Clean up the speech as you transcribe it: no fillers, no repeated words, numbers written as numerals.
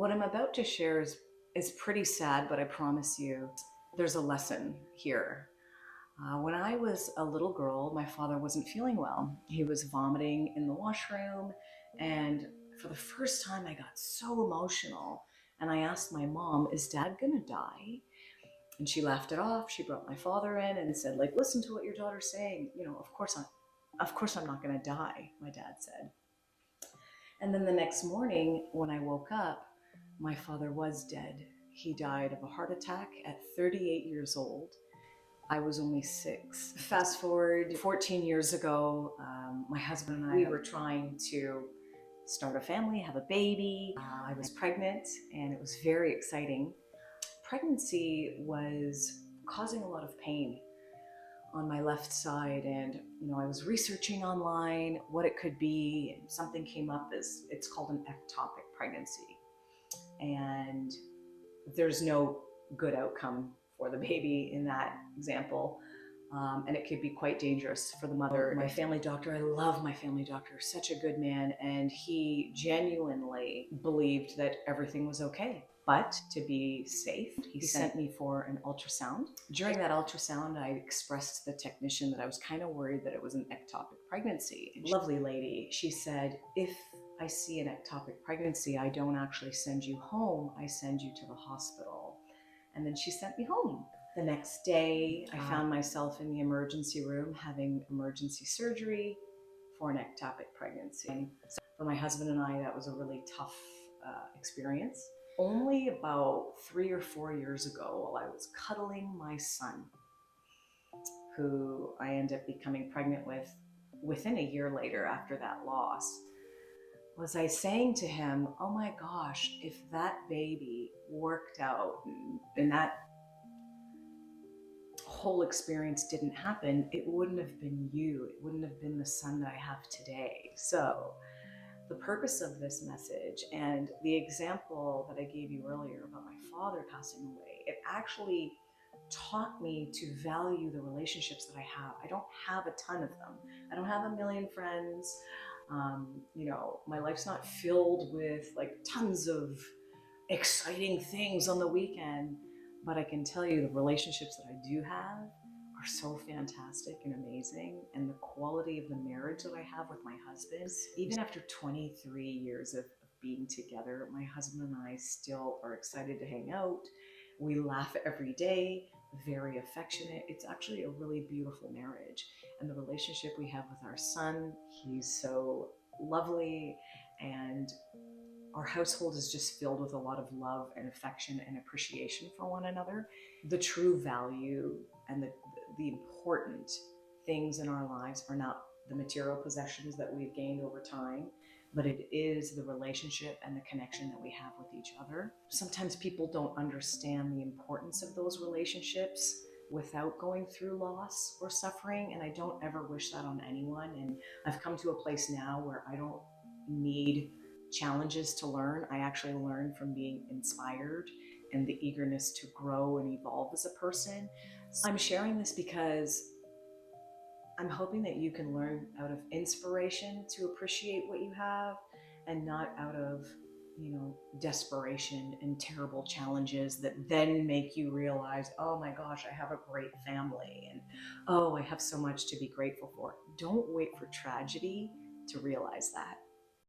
What I'm about to share is pretty sad, but I promise you there's a lesson here. When I was a little girl, my father wasn't feeling well. He was vomiting in the washroom, and for the first time, I got so emotional. And I asked my mom, "Is dad gonna die?" And she laughed it off. She brought my father in and said, like, "Listen to what your daughter's saying. Of course I'm not gonna die," my dad said. And then the next morning, when I woke up, my father was dead. He died of a heart attack at 38 years old. I was only 6. Fast forward 14 years ago, my husband and I we were trying to start a family, have a baby. I was pregnant, and it was very exciting. Pregnancy was causing a lot of pain on my left side, and I was researching online what it could be, and something came up as it's called an ectopic pregnancy, and there's no good outcome for the baby in that example. And it could be quite dangerous for the mother. My family doctor, I love my family doctor, such a good man, and he genuinely believed that everything was okay. But to be safe, he sent me for an ultrasound. During that ultrasound, I expressed to the technician that I was kind of worried that it was an ectopic pregnancy. And lovely lady, she said, "If I see an ectopic pregnancy, I don't actually send you home, I send you to the hospital." And then she sent me home. The next day, I found myself in the emergency room having emergency surgery for an ectopic pregnancy. So for my husband and I, that was a really tough experience. Only about 3 or 4 years ago, while I was cuddling my son, who I ended up becoming pregnant with within a year later after that loss, was I saying to him, "Oh my gosh, if that baby worked out and that whole experience didn't happen, it wouldn't have been you. It wouldn't have been the son that I have today." So the purpose of this message and the example that I gave you earlier about my father passing away, it actually taught me to value the relationships that I have. I don't have a ton of them. I don't have a million friends. My life's not filled with like tons of exciting things on the weekend, but I can tell you the relationships that I do have are so fantastic and amazing, and the quality of the marriage that I have with my husband, even after 23 years of being together, my husband and I still are excited to hang out. We laugh every day, very affectionate. It's actually a really beautiful marriage. And the relationship we have with our son, he's so lovely, and our household is just filled with a lot of love and affection and appreciation for one another. The true value and the important things in our lives are not the material possessions that we've gained over time, but it is the relationship and the connection that we have with each other. Sometimes people don't understand the importance of those relationships without going through loss or suffering, and I don't ever wish that on anyone. And I've come to a place now where I don't need challenges to learn. I actually learn from being inspired and the eagerness to grow and evolve as a person. So I'm sharing this because I'm hoping that you can learn out of inspiration to appreciate what you have, and not out of, desperation and terrible challenges that then make you realize, "Oh my gosh, I have a great family, and oh, I have so much to be grateful for." Don't wait for tragedy to realize that.